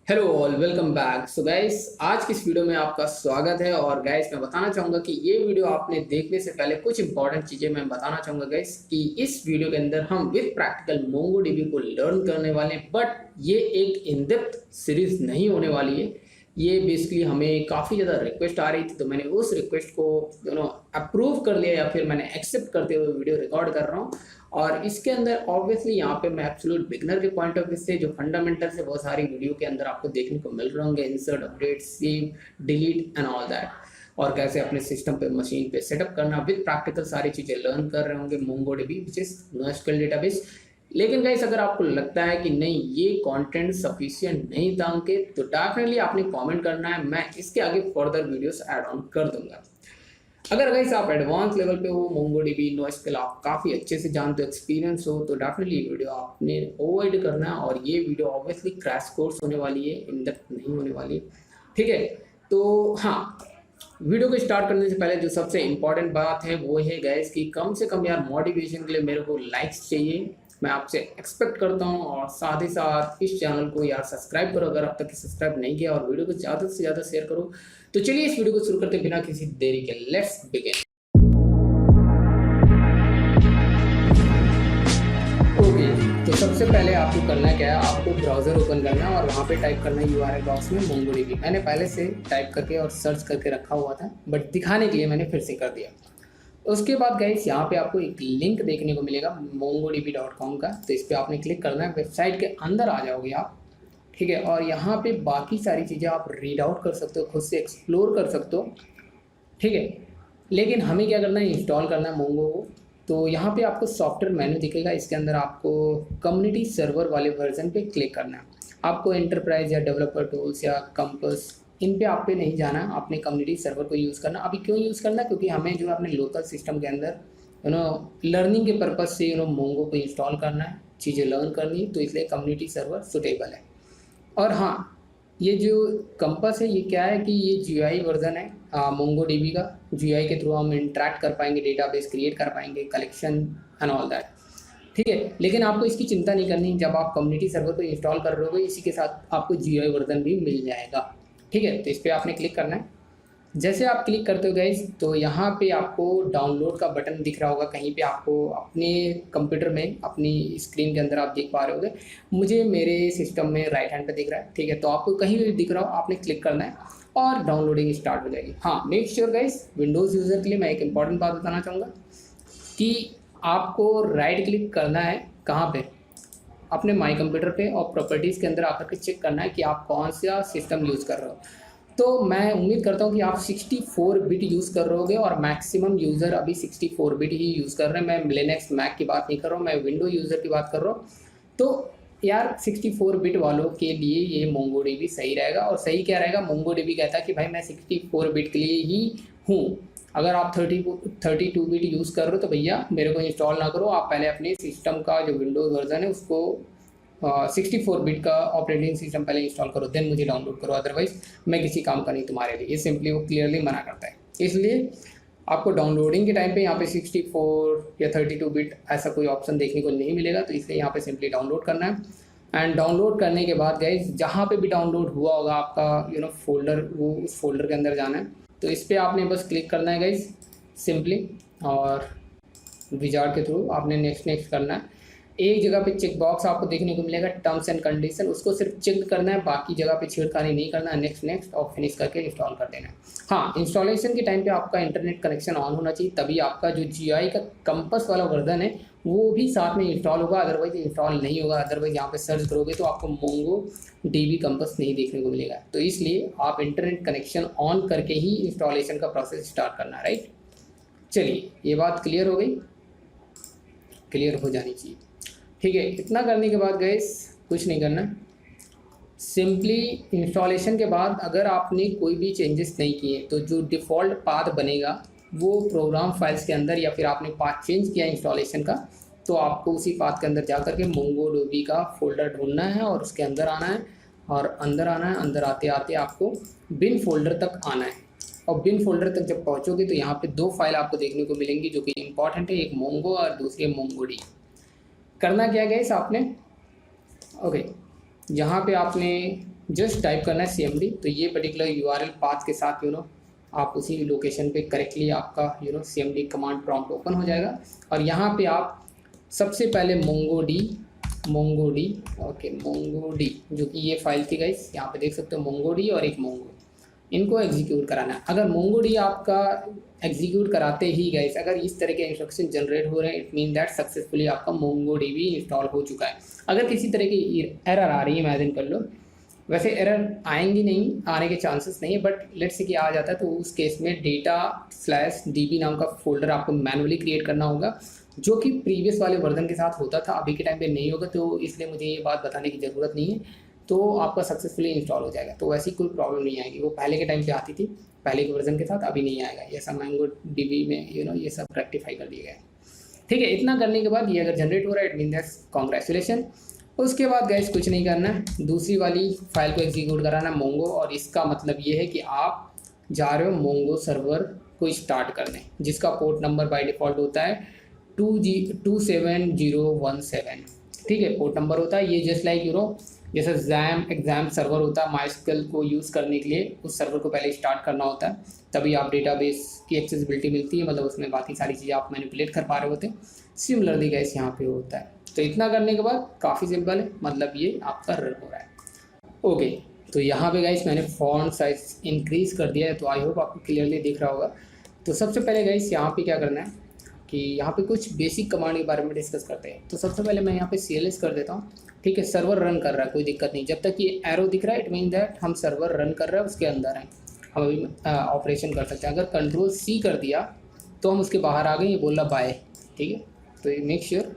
Hello all, welcome back. So guys, आज की इस वीडियो में आपका स्वागत है। और गाइस, मैं बताना चाहूँगा कि ये वीडियो आपने देखने से पहले कुछ इंपॉर्टेंट चीज़ें मैं बताना चाहूँगा गाइस, कि इस वीडियो के अंदर हम विद प्रैक्टिकल मोंगोडीबी को लर्न करने वाले हैं। बट ये एक इन डेप्थ सीरीज नहीं होने वाली है। ये बेसिकली हमें काफ़ी ज़्यादा रिक्वेस्ट आ रही थी, तो मैंने उस रिक्वेस्ट को अप्रूव कर लिया, या फिर मैंने एक्सेप्ट करते हुए वीडियो रिकॉर्ड कर रहा हूँ। और इसके अंदर ऑब्वियसली यहाँ पे मैं एब्सोल्यूट बिगनर के पॉइंट ऑफ व्यू से जो फंडामेंटल से बहुत सारी वीडियो के अंदर आपको देखने को मिल रहे होंगे, insert, update, save, delete and all that, और कैसे अपने सिस्टम पे, मशीन पे सेटअप करना, विद प्रैक्टिकल सारी चीज़ें लर्न कर रहे होंगे MongoDB which is NoSQL database. लेकिन गाइस, अगर आपको लगता है कि नहीं, ये कंटेंट सफिशिएंट नहीं था उनके, तो डेफिनेटली आपने कमेंट करना है, मैं इसके आगे फर्दर वीडियोस ऐड ऑन कर दूंगा। अगर गाइस आप एडवांस लेवल पे हो, मोंगोडीबी, नोएसक्यूएल आप काफ़ी अच्छे से जानते हो, एक्सपीरियंस हो, तो डेफिनेटली ये वीडियो आपने अवॉइड करना है। और ये वीडियो ऑब्वियसली क्रैश कोर्स होने वाली है, इन डेप्थ नहीं होने वाली है। ठीक है, तो हाँ, वीडियो को स्टार्ट करने से पहले जो सबसे इंपॉर्टेंट बात है वो है गाइस, कि कम से कम यार मोटिवेशन के लिए मेरे को लाइक्स चाहिए, मैं आपसे एक्सपेक्ट करता हूँ। और साथ ही साथ इस चैनल को यार सब्सक्राइब करो अगर अब तक सब्सक्राइब नहीं किया, और वीडियो को ज़्यादा से ज़्यादा शेयर करो। तो चलिए इस वीडियो को शुरू करते बिना किसी देरी के, लेट्स बिगिन। ओके, तो सबसे पहले आपको करना क्या है, आपको ब्राउजर ओपन करना है और वहाँ पे टाइप करना है यूआरएल बॉक्स में मोंगोडीबी। मैंने पहले से टाइप करके और सर्च करके रखा हुआ था, बट दिखाने के लिए मैंने फिर से कर दिया। उसके बाद गाइस, यहाँ पे आपको एक लिंक देखने को मिलेगा mongodb.com का, तो इस पर आपने क्लिक करना है। वेबसाइट के अंदर आ जाओगे आप, ठीक है। और यहाँ पे बाकी सारी चीज़ें आप रीड आउट कर सकते हो, खुद से एक्सप्लोर कर सकते हो, ठीक है। लेकिन हमें क्या करना है, इंस्टॉल करना है मोंगो को। तो यहाँ पे आपको सॉफ्टवेयर मेन्यू दिखेगा, इसके अंदर आपको कम्युनिटी सर्वर वाले वर्जन पे क्लिक करना है। आपको एंटरप्राइज या डेवलपर टूल्स या कंपस, इन पे आप पे नहीं जाना, आपने कम्युनिटी सर्वर को यूज़ करना। अभी क्यों यूज़ करना, क्योंकि हमें जो है अपने लोकल सिस्टम के अंदर लर्निंग के पर्पज़ से मोंगो को इंस्टॉल करना है, चीज़ें लर्न करनी है, तो इसलिए कम्युनिटी सर्वर सुटेबल है। और हाँ, ये जो कंपास है, ये क्या है कि ये जीयूआई वर्जन है मोंगो डीबी का। जीयूआई के थ्रू हम इंटरेक्ट कर पाएंगे, डेटाबेस क्रिएट कर पाएंगे, कलेक्शन एंड ऑल दैट, ठीक है। लेकिन आपको इसकी चिंता नहीं करनी, जब आप कम्युनिटी सर्वर को इंस्टॉल कर रहे हो, इसी के साथ आपको जीयूआई वर्जन भी मिल जाएगा, ठीक है। तो इस पर आपने क्लिक करना है। जैसे आप क्लिक करते हो गाइज, तो यहाँ पे आपको डाउनलोड का बटन दिख रहा होगा कहीं पे, आपको अपने कंप्यूटर में अपनी स्क्रीन के अंदर आप देख पा रहे होगे। मुझे मेरे सिस्टम में राइट हैंड पे दिख रहा है, ठीक है। तो आपको कहीं भी दिख रहा हो, आपने क्लिक करना है और डाउनलोडिंग स्टार्ट हो जाएगी। हाँ, make sure guys, Windows user के लिए मैं एक इंपॉर्टेंट बात बताना चाहूँगा कि आपको राइट क्लिक करना है कहाँ पे, अपने माई कंप्यूटर पे, और प्रॉपर्टीज़ के अंदर आकर के चेक करना है कि आप कौन सा सिस्टम यूज़ कर रहे हो। तो मैं उम्मीद करता हूँ कि आप 64 बिट यूज़ कर रहे होगे, और मैक्सिमम यूज़र अभी 64 बिट ही यूज़ कर रहे हैं। मैं लिनक्स मैक की बात नहीं कर रहा हूँ, मैं विंडो यूज़र की बात कर रहा हूँ। तो यार 64 बिट वालों के लिए ये मोंगोडीबी सही रहेगा। और सही क्या रहेगा, मोंगोडीबी कहता है कि भाई मैं 64 बिट के लिए ही हूँ। अगर आप 32 बिट यूज़ कर रहे हो तो भैया मेरे को इंस्टॉल ना करो, आप पहले अपने सिस्टम का जो विंडोज़ वर्जन है उसको 64 बिट का ऑपरेटिंग सिस्टम पहले इंस्टॉल करो, देन मुझे डाउनलोड करो, अदरवाइज मैं किसी काम का नहीं तुम्हारे लिए। ये सिंपली वो क्लियरली मना करता है। इसलिए आपको डाउनलोडिंग के टाइम पे यहाँ पे 64 या 32 बिट ऐसा कोई ऑप्शन देखने को नहीं मिलेगा, तो इसलिए यहाँ पे सिंपली डाउनलोड करना है। एंड डाउनलोड करने के बाद गाइज, जहाँ पे भी डाउनलोड हुआ होगा आपका फोल्डर, वो उस फोल्डर के अंदर जाना है। तो इस पर आपने बस क्लिक करना है गाइज सिंपली, और विजार्ड के थ्रू आपने नेक्स्ट नेक्स्ट करना है। एक जगह पे चेक बॉक्स आपको देखने को मिलेगा, टर्म्स एंड कंडीशन, उसको सिर्फ चेक करना है, बाकी जगह पे छेड़खानी नहीं करना है। नेक्स्ट नेक्स्ट और फिनिश करके इंस्टॉल कर देना है। हाँ, इंस्टॉलेशन के टाइम पे आपका इंटरनेट कनेक्शन ऑन होना चाहिए, तभी आपका जो जीयूआई का कंपास वाला वर्जन है वो भी साथ में इंस्टॉल होगा, अदरवाइज इंस्टॉल नहीं होगा। अदरवाइज यहाँ पे सर्च करोगे तो आपको मोंगो डीबी कंपास नहीं देखने को मिलेगा। तो इसलिए आप इंटरनेट कनेक्शन ऑन करके ही इंस्टॉलेशन का प्रोसेस स्टार्ट करना है, राइट। चलिए, ये बात क्लियर हो गई, क्लियर हो जानी चाहिए, ठीक है। इतना करने के बाद गाइस कुछ नहीं करना, सिंपली इंस्टॉलेशन के बाद अगर आपने कोई भी चेंजेस नहीं किए, तो जो डिफ़ॉल्ट पाथ बनेगा वो प्रोग्राम फाइल्स के अंदर, या फिर आपने पाथ चेंज किया इंस्टॉलेशन का, तो आपको उसी पाथ के अंदर जा करके मोंगोडीबी का फोल्डर ढूंढना है और उसके अंदर आना है, और अंदर आना है। अंदर आते आते आपको बिन फोल्डर तक आना है, और बिन फोल्डर तक जब पहुँचोगे तो यहाँ पे दो फाइल आपको देखने को मिलेंगी जो कि इंपॉर्टेंट है, एक मोंगो और दूसरी मोंगोडी। करना क्या गाइस आपने, ओके, यहाँ पे आपने जस्ट टाइप करना है CMD, तो ये पर्टिकुलर URL पाथ के साथ आप उसी लोकेशन पे करेक्टली आपका CMD कमांड प्रॉम्प्ट ओपन हो जाएगा। और यहाँ पे आप सबसे पहले मोंगोडी जो कि ये फाइल थी गाइस, यहाँ पे देख सकते हो मोंगोडी और एक मोंगो, इनको एग्जीक्यूट कराना है। अगर मोंगोडी आपका एग्जीक्यूट कराते ही गाइस अगर इस तरह के इंस्ट्रक्शन जनरेट हो रहे हैं, इट मीन दैट सक्सेसफुली आपका मोंगोडीबी इंस्टॉल हो चुका है। अगर किसी तरह की एरर आ रही है, इमेजिन कर लो, वैसे एरर आएंगी नहीं, आने के चांसेस नहीं है, बट लेट्स से कि आ जाता है तो उस केस में data/db नाम का फोल्डर आपको मैनुअली क्रिएट करना होगा, जो कि प्रीवियस वाले वर्जन के साथ होता था, अभी के टाइम पे नहीं होगा, तो इसलिए मुझे ये बात बताने की ज़रूरत नहीं है। तो आपका सक्सेसफुली इंस्टॉल हो जाएगा, तो वैसी कोई प्रॉब्लम नहीं आएगी। वो पहले के टाइम पे आती थी, पहले के वर्जन के साथ, अभी नहीं आएगा। ये सब MongoDB में ये सब रेक्टिफाई कर दिया गया है। ठीक है, इतना करने के बाद ये अगर जनरेट हो रहा है, इट मीन दैट्स कांग्रेचुलेशन। उसके बाद गाइस कुछ नहीं करना है, दूसरी वाली फाइल को एग्जीक्यूट कराना है मोंगो, और इसका मतलब ये है कि आप जा रहे हो मोंगो सर्वर को स्टार्ट करने, जिसका पोर्ट नंबर बाय डिफ़ॉल्ट होता है 27017। ठीक है, पोर्ट नंबर होता है ये, जस्ट लाइक जैसे एग्जाम सर्वर होता है MySQL को यूज़ करने के लिए, उस सर्वर को पहले स्टार्ट करना होता है, तभी आप डेटाबेस की एक्सेसिबिलिटी मिलती है, मतलब उसमें बाकी सारी चीज़ें आप मैनिपुलेट कर पा रहे होते हैं। सिमिलरली गाइस यहाँ पे होता है। तो इतना करने के बाद काफ़ी सिंपल है, मतलब ये आपका रन हो रहा है। ओके, तो यहाँ पे गाइस मैंने फॉन्ट साइज इंक्रीज़ कर दिया है, तो आई होप आपको क्लियरली दिख रहा होगा। तो सबसे पहले गाइस यहाँ पे क्या करना है कि यहाँ पे कुछ बेसिक कमांड के बारे में डिस्कस करते हैं। तो सबसे पहले मैं यहाँ पे CLS कर देता हूँ। ठीक है, सर्वर रन कर रहा है, कोई दिक्कत नहीं, जब तक ये एरो दिख रहा है इट मीन दैट हम सर्वर रन कर रहे हैं, उसके अंदर हैं, हम अभी ऑपरेशन कर सकते हैं। अगर Ctrl+C कर दिया तो हम उसके बाहर आ गए, ये बोल रहा बाय। ठीक है, तो ये मेक श्योर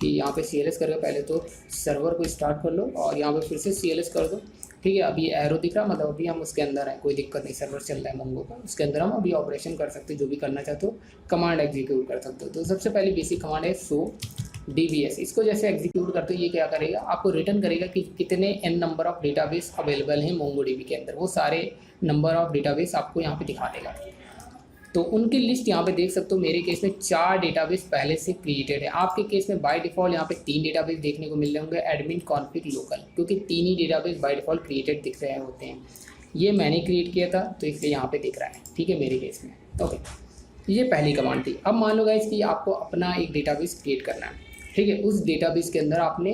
कि यहाँ पे CLS करके पहले तो सर्वर को स्टार्ट कर लो, और यहाँ पे फिर से CLS कर दो। ठीक है, अभी एरो दिख रहा, मतलब अभी हम उसके अंदर हैं, कोई दिक्कत नहीं, सर्वर चल रहा है मोंगो का, उसके अंदर हम अभी ऑपरेशन कर सकते हैं, जो भी करना चाहते हो कमांड एग्जीक्यूट कर सकते हो। तो सबसे पहले बेसिक कमांड है show DBS। इसको जैसे एग्जीक्यूट करते हो ये क्या करेगा, आपको रिटर्न करेगा कि कितने n number of database available हैं MongoDB के अंदर, वो सारे नंबर ऑफ डेटाबेस आपको यहाँ पे दिखा देगा। तो उनकी लिस्ट यहाँ पे देख सकते हो, मेरे केस में 4 डेटाबेस पहले से क्रिएटेड है, आपके केस में बाय डिफ़ॉल्ट यहाँ पे 3 डेटाबेस देखने को मिल रहे होंगे, एडमिन कॉन्फिग लोकल, क्योंकि 3 ही डेटाबेस बाय डिफ़ॉल्ट क्रिएटेड दिख रहे होते हैं। ये मैंने क्रिएट किया था तो इसलिए यहाँ पे दिख रहा है। ठीक है, मेरे केस में। ओके, ये पहली कमांड थी। अब मान लो गाइस कि आपको अपना एक डेटाबेस क्रिएट करना है। ठीक है, उस डेटाबेस के अंदर आपने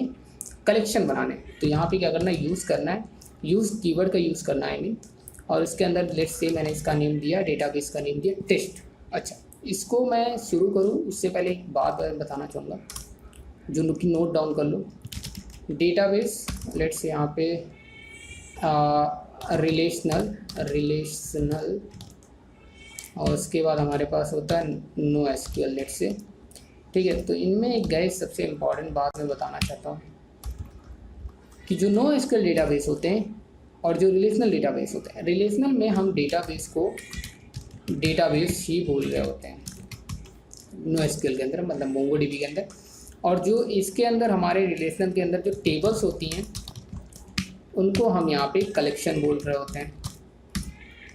कलेक्शन बनाने, तो यहाँ पे क्या करना है, यूज़ करना है, यूज़ कीवर्ड का यूज़ करना है मीन, और इसके अंदर लेट्स से मैंने इसका नेम दिया, डेटाबेस का नेम दिया टेस्ट। अच्छा, इसको मैं शुरू करूँ उससे पहले एक बात बताना चाहूँगा, जो कि नोट डाउन कर लो। डेटाबेस लेट्स से यहाँ पे रिलेशनल, और उसके बाद हमारे पास होता है NoSQL लेट्स से। ठीक है, तो इनमें एक गाइस सबसे इम्पॉर्टेंट बात मैं बताना चाहता हूँ कि जो NoSQL डेटाबेस होते हैं और जो रिलेशनल डेटाबेस होते हैं, रिलेशनल में हम डेटाबेस को डेटाबेस ही बोल रहे होते हैं NoSQL के अंदर, मतलब MongoDB के अंदर, और जो इसके अंदर हमारे रिलेशनल के अंदर जो टेबल्स होती हैं उनको हम यहाँ पे कलेक्शन बोल रहे होते हैं,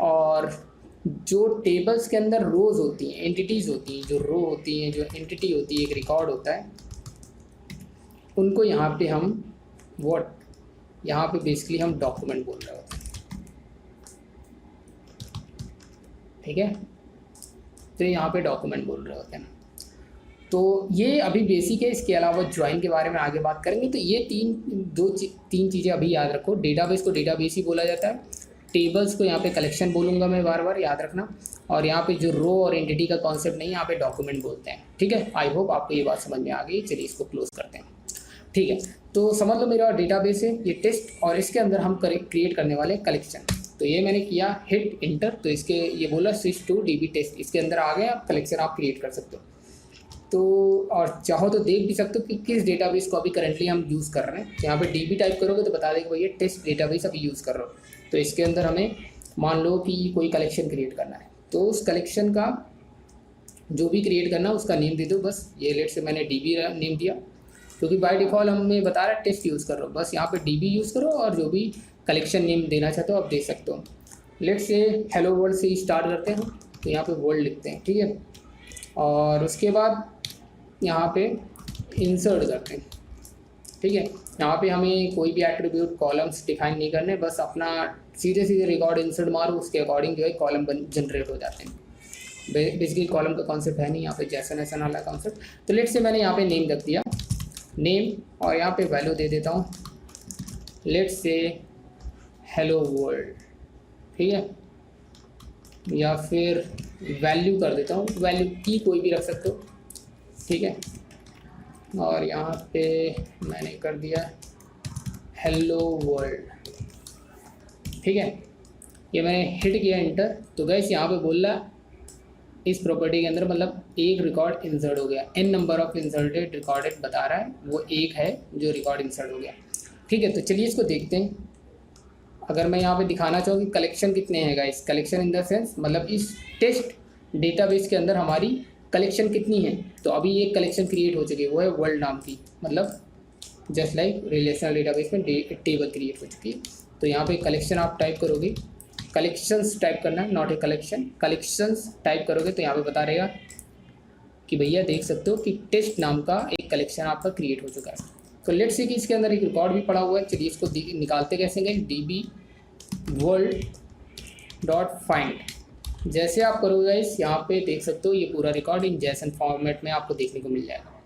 और जो टेबल्स के अंदर रोज़ होती हैं, एंटिटीज़ होती हैं, जो रो होती हैं, जो एंटिटी होती है, एक रिकॉर्ड होता है, उनको यहाँ पे हम यहाँ पे बेसिकली हम डॉक्यूमेंट बोल रहे होते हैं। ठीक है, तो यहाँ पे डॉक्यूमेंट बोल रहे होते हैं। तो ये अभी बेसिक है, इसके अलावा ज्वाइन के बारे में आगे बात करेंगे। तो ये तीन चीज़ें अभी याद रखो। डेटाबेस को डेटाबेस ही बोला जाता है, टेबल्स को यहाँ पे कलेक्शन बोलूँगा मैं बार बार, याद रखना, और यहाँ पे जो रो और एंटिटी का कॉन्सेप्ट नहीं, यहाँ पे डॉक्यूमेंट बोलते हैं। ठीक है, आई होप आपको ये बात समझ में आ गई। चलिए इसको क्लोज करते हैं। ठीक है, तो समझ लो मेरा डेटाबेस है ये टेस्ट, और इसके अंदर हम क्रिएट करने वाले कलेक्शन। तो ये मैंने किया, हिट इंटर, तो इसके ये बोला स्विच टू DB टेस्ट, इसके अंदर आ गए आप, कलेक्शन आप क्रिएट कर सकते हो। तो और चाहो तो देख भी सकते हो कि किस डेटाबेस को अभी करंटली हम यूज़ कर रहे हैं। यहाँ पे DB टाइप करोगे तो बता देगा भैया टेस्ट डेटाबेस अभी यूज़ कर रहे हो। तो इसके अंदर हमें मान लो कि कोई कलेक्शन क्रिएट करना है, तो उस कलेक्शन का जो भी क्रिएट करना है उसका नेम दे दो। बस ये लेट से मैंने DB नेम दिया, क्योंकि बाय डिफ़ॉल्ट हमें बता रहा है टेस्ट यूज़ कर रहे हो, बस यहाँ पे DB यूज़ करो, और जो भी कलेक्शन नेम देना चाहते हो आप दे सकते हो। लेट से हेलो वर्ल्ड से स्टार्ट करते हैं, तो यहाँ पे वर्ल्ड लिखते हैं। ठीक है, और उसके बाद यहाँ पे इंसर्ट करते हैं। ठीक है, यहाँ पे हमें कोई भी एट्रीब्यूट कॉलम्स डिफाइन नहीं करने, बस अपना सीधे सीधे रिकॉर्ड इंसर्ट मारो, उसके अकॉर्डिंग जो है कॉलम जनरेट हो जाते हैं। बेसिकली कॉलम का कॉन्सेप्ट है नहीं यहाँ पे, जैसन ऐसा वाला कॉन्सेप्ट। तो लेट से मैंने यहाँ पे नेम रख दिया, नेम, और यहाँ पे वैल्यू दे देता हूँ लेट से हेलो वर्ल्ड, ठीक है, या फिर वैल्यू कर देता हूँ, वैल्यू की कोई भी रख सकते हो, ठीक है। और यहाँ पे मैंने कर दिया हेलो वर्ल्ड, ठीक है। ये मैंने हिट किया इंटर, तो गैस यहाँ पे बोल रहा इस प्रॉपर्टी के अंदर मतलब एक रिकॉर्ड इंसर्ट हो गया, n number of inserted recorded बता रहा है, वो एक है जो रिकॉर्ड इंसर्ट हो गया, ठीक है। तो चलिए इसको देखते हैं। अगर मैं यहाँ पे दिखाना चाहूँ कि कलेक्शन कितने हैं guys, collection in the sense मतलब इस टेस्ट डेटाबेस के अंदर हमारी कलेक्शन कितनी है, तो अभी एक कलेक्शन क्रिएट हो चुकी है, वो है वर्ल्ड नाम की, मतलब जस्ट लाइक रिलेशनल डेटाबेस में टेबल क्रिएट हो चुकी है। तो यहाँ पे कलेक्शन आप टाइप करोगे, कलेक्शंस टाइप करना है, not a collection, collections type करोगे तो यहाँ पे बता रहेगा कि भैया देख सकते हो कि टेस्ट नाम का एक कलेक्शन आपका क्रिएट हो चुका है। तो लेट्स से कि इसके अंदर एक रिकॉर्ड भी पड़ा हुआ है, चलिए इसको निकालते कैसे गए, db वर्ल्ड डॉट फाइंड, जैसे आप करोगे इस यहाँ पे देख सकते हो ये पूरा रिकॉर्ड इन जैसन फॉर्मेट में आपको देखने को मिल जाएगा,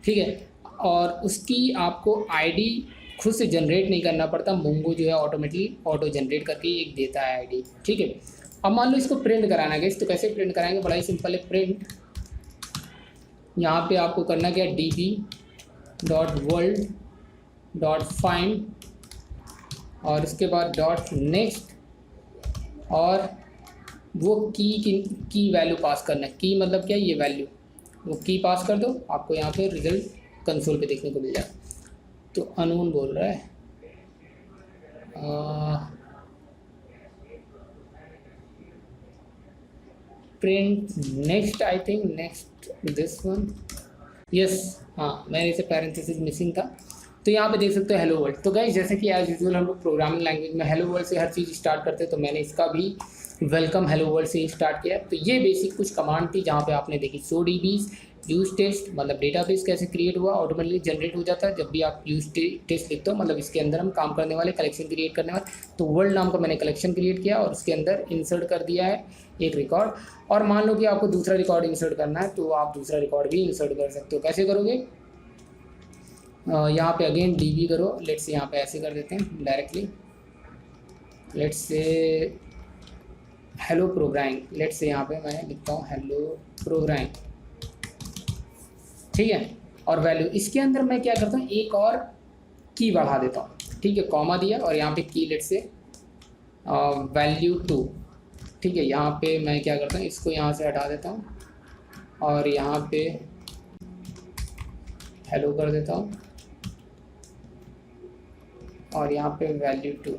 ठीक है। और उसकी आपको आईडी खुद से जनरेट नहीं करना पड़ता, मोंगो जो है ऑटोमेटिकली ऑटो जनरेट करके एक देता है आईडी, ठीक है। अब मान लो इसको प्रिंट कराना है, तो कैसे प्रिंट कराएंगे, बड़ा ही सिंपल है, प्रिंट यहाँ पे आपको करना क्या, db dot world dot find और उसके बाद डॉट नेक्स्ट, और वो की वैल्यू पास करना है, की मतलब क्या, ये वैल्यू, वो की पास कर दो, आपको यहाँ पे रिजल्ट कंसोल पे देखने को मिल जाए। तो अननोन बोल रहा है, print next, I think next this one, yes, हाँ मैंने इसे पैरेंथेसिस मिसिंग था। तो यहाँ पे देख सकते हो हेलो वर्ल्ड। तो गाइस जैसे कि एज यूजुअल हम लोग प्रोग्रामिंग लैंग्वेज में हेलो वर्ल्ड से हर चीज़ स्टार्ट करते हैं, तो मैंने इसका भी वेलकम हेलो वर्ल्ड से ही स्टार्ट किया। तो ये बेसिक कुछ कमांड थी जहाँ पे आपने देखी सो डीबीज यूज टेस्ट, मतलब डेटाबेस कैसे क्रिएट हुआ, ऑटोमेटिकली जनरेट हो जाता है जब भी आप यूज टेस्ट लिखते हो, मतलब इसके अंदर हम काम करने वाले कलेक्शन क्रिएट करने वाले। तो वर्ल्ड नाम का मैंने कलेक्शन क्रिएट किया और उसके अंदर इंसर्ट कर दिया है एक रिकॉर्ड। और मान लो कि आपको दूसरा रिकॉर्ड इंसर्ट करना है, तो आप दूसरा रिकॉर्ड भी इंसर्ट कर सकते हो। कैसे करोगे, यहाँ पे अगेन db करो, लेट्स से यहाँ पे ऐसे कर देते हैं directly, let's say hello programming, let's say यहाँ पे मैं लिखता हूँ हेलो प्रोग्रामिंग, ठीक है। और वैल्यू इसके अंदर मैं क्या करता हूँ, एक और की बढ़ा देता हूँ, ठीक है, कॉमा दिया और यहाँ पे की लेट्स से वैल्यू 2, ठीक है। यहाँ पे मैं क्या करता हूँ, इसको यहाँ से हटा देता हूँ और यहाँ पे हेलो कर देता हूँ और यहाँ पे वैल्यू 2,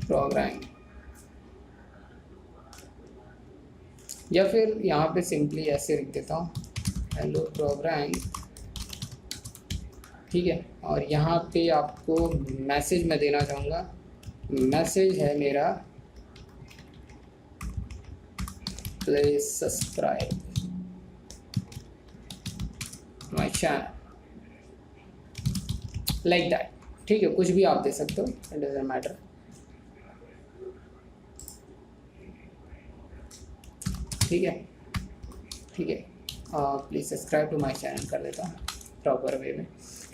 प्रोग्रामिंग, या फिर यहाँ पे सिंपली ऐसे लिख देता हूँ हेलो प्रोग्रामिंग, ठीक है। और यहाँ पे आपको मैसेज मैं देना चाहूँगा, मैसेज है मेरा please subscribe my channel, like that, ठीक है। कुछ भी आप दे सकते हो, इट डजंट मैटर, ठीक है, ठीक है। Please subscribe to my channel कर देता हूँ प्रॉपर वे में,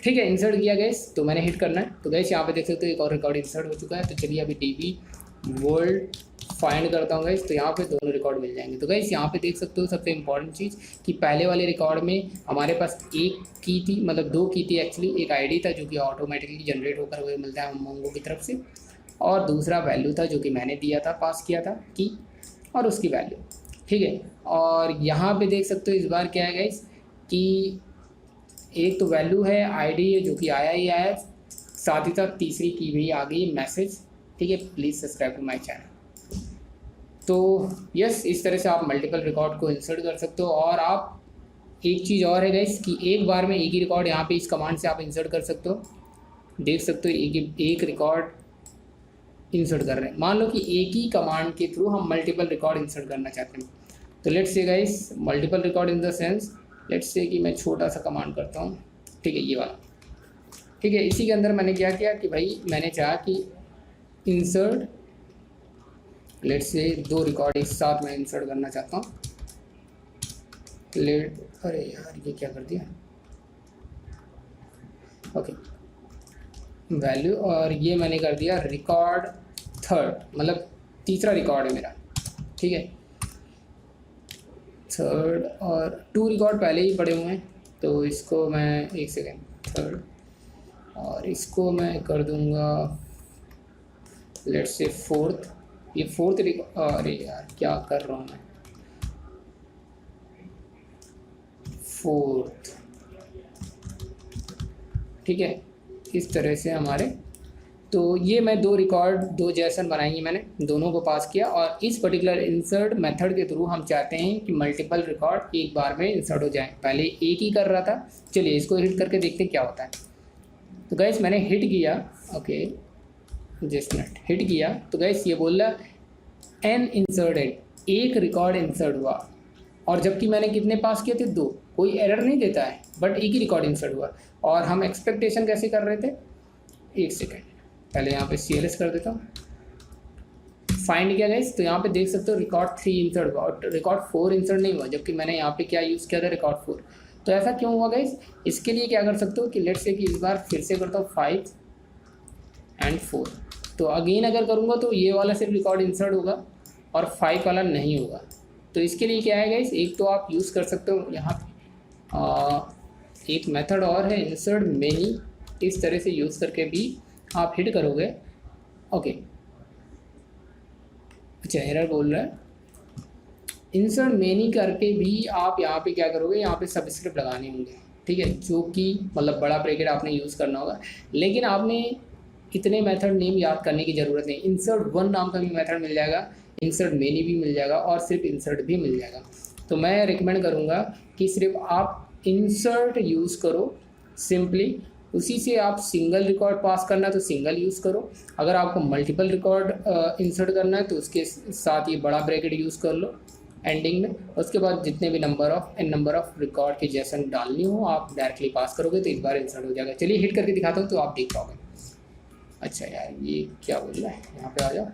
ठीक है। इंसर्ट किया गैस, तो मैंने हिट करना है, तो गैस यहाँ पे देख सकते हो एक और रिकॉर्ड इंसर्ट हो चुका है। तो चलिए अभी db वर्ल्ड फाइंड करता हूँ गैस, तो यहाँ पे दोनों रिकॉर्ड मिल जाएंगे। तो गैस यहाँ पे देख सकते हो सबसे इंपॉर्टेंट चीज़ कि पहले वाले रिकॉर्ड में हमारे पास एक की थी, मतलब दो की थी एक्चुअली, एक आईडी था जो कि ऑटोमेटिकली जनरेट होकर हुए मिलता है मोंगो की तरफ से, और दूसरा वैल्यू था जो कि मैंने दिया था, पास किया था की, और उसकी वैल्यू, ठीक है। और यहाँ पे देख सकते हो इस बार क्या है गाइस कि एक तो वैल्यू है, आईडी है जो कि आया ही आया, साथ ही साथ तीसरी की भी आ गई मैसेज, ठीक है, please subscribe to my channel. तो यस, इस तरह से आप मल्टीपल रिकॉर्ड को इंसर्ट कर सकते हो। और आप एक चीज़ और है गाइस कि एक बार में एक ही रिकॉर्ड यहाँ पे इस कमांड से आप इंसर्ट कर सकते हो, देख सकते हो एक रिकॉर्ड इंसर्ट कर रहे हैं। मान लो कि एक ही कमांड के थ्रू हम मल्टीपल रिकॉर्ड इंसर्ट करना चाहते हैं, तो let's say guys multiple record in the sense let's say कि मैं छोटा सा कमांड करता हूँ, ठीक है, ये वाला, ठीक है। इसी के अंदर मैंने क्या किया कि भाई मैंने चाहा कि इंसर्ट, लेट्स से 2 रिकॉर्ड एक साथ मैं इंसर्ट करना चाहता हूँ। अरे यार ये क्या कर दिया, ओके, वैल्यू, और ये मैंने कर दिया रिकॉर्ड थर्ड, मतलब तीसरा रिकॉर्ड है मेरा, ठीक है, थर्ड, और 2 रिकॉर्ड पहले ही पड़े हुए हैं, तो इसको मैं एक सेकेंड, थर्ड, और इसको मैं कर दूंगा लेट्स से फोर्थ, ये फोर्थ रिकॉर्ड, अरे यार क्या कर रहा हूँ मैं, फोर्थ, ठीक है, इस तरह से हमारे, तो ये मैं 2 रिकॉर्ड 2 जेसन बनाएंगे, मैंने दोनों को पास किया, और इस पर्टिकुलर इंसर्ट मेथड के थ्रू हम चाहते हैं कि मल्टीपल रिकॉर्ड एक बार में इंसर्ट हो जाएं। पहले एक ही कर रहा था, चलिए इसको हिट करके देखते हैं क्या होता है। तो गाइस मैंने हिट किया, ओके जस्ट मिनट, हिट किया, तो गाइस ये बोल रहा एन इंसर्टेड, एक रिकॉर्ड इंसर्ट हुआ, और जबकि मैंने कितने पास किए थे, 2, कोई एरर नहीं देता है, बट एक ही रिकॉर्ड इंसर्ट हुआ। और हम एक्सपेक्टेशन कैसे कर रहे थे, एक सेकेंड, पहले यहाँ पे CLS कर देता हूँ, फाइंड किया गाइस, तो यहाँ पे देख सकते हो रिकॉर्ड 3 इंसर्ट हुआ और रिकॉर्ड 4 इंसर्ट नहीं हुआ, जबकि मैंने यहाँ पे क्या यूज़ किया था, रिकॉर्ड 4। तो ऐसा क्यों हुआ गाइस, इसके लिए क्या कर सकते हो कि लेट्स से कि इस बार फिर से करता हूँ 5 एंड 4, तो अगेन अगर करूँगा तो ये वाला सिर्फ रिकॉर्ड इंसर्ट होगा और 5 वाला नहीं होगा। तो इसके लिए क्या है गाइस, एक तो आप यूज़ कर सकते हो यहाँ पे एक मेथड और है इंसर्ट मेनी, इस तरह से यूज़ करके भी आप हिट करोगे, ओके, अच्छा एरर बोल रहा है, इंसर्ट मेनी करके भी आप यहाँ पे क्या करोगे, यहाँ पे सबस्क्रिप्ट लगाने होंगे, ठीक है, जो कि मतलब बड़ा ब्रैकेट आपने यूज़ करना होगा, लेकिन आपने इतने मेथड नेम याद करने की ज़रूरत नहीं, इंसर्ट 1 नाम का भी मेथड मिल जाएगा, इंसर्ट मेनी भी मिल जाएगा और सिर्फ इंसर्ट भी मिल जाएगा। तो मैं रिकमेंड करूँगा कि सिर्फ आप इंसर्ट यूज़ करो सिंपली, उसी से आप सिंगल रिकॉर्ड पास करना है तो सिंगल यूज़ करो, अगर आपको मल्टीपल रिकॉर्ड इंसर्ट करना है तो उसके साथ ये बड़ा ब्रैकेट यूज़ कर लो एंडिंग में, उसके बाद जितने भी नंबर ऑफ रिकॉर्ड की जेसन डालनी हो आप डायरेक्टली पास करोगे तो एक बार इंसर्ट हो जाएगा। चलिए हिट करके दिखाता हूँ तो आप देख पाओगे। अच्छा यार ये क्या बोल रहा है, यहाँ पे आ जाओ,